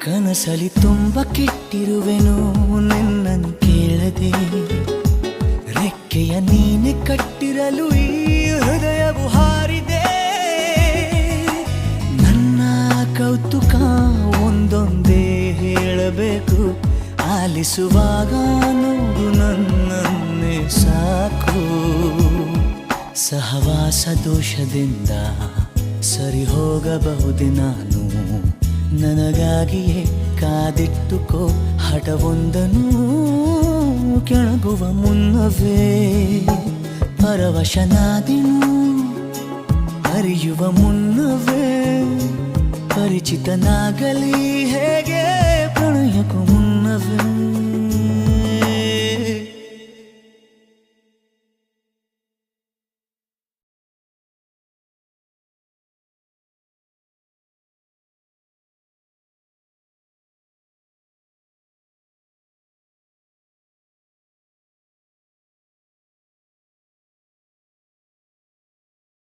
ಕನಸಲಿ ತುಂಬ ಕೆಟ್ಟಿರುವೆನು ನಿನ್ನನ್ನು ಕೇಳದೆ, ರೆಕ್ಕೆಯ ನೀನೆ ಕಟ್ಟಿರಲು ಈ ಹೃದಯವು ಹಾರಿದೆ. ನನ್ನ ಕೌತುಕ ಒಂದೊಂದೇ ಹೇಳಬೇಕು, ಆಲಿಸುವಾಗ ನೋಡು ನನ್ನನ್ನೇ ಸಾಕು. ಸಹವಾಸ ದೋಷದಿಂದ ಸರಿ ಹೋಗಬಹುದೇ ನಾನು, ನನಗಾಗಿಯೇ ಕಾದಿಟ್ಟುಕೋ ಹಠವೊಂದನು. ಕೆಳಗುವ ಮುನ್ನವೇ ಪರವಶನಾದೆನು, ಅರಿಯುವ ಮುನ್ನವೇ ಪರಿಚಿತನಾಗಲಿ ಹೇಗೆ ಪ್ರಣಯಕ್ಕೂ ಮುನ್ನವೇ.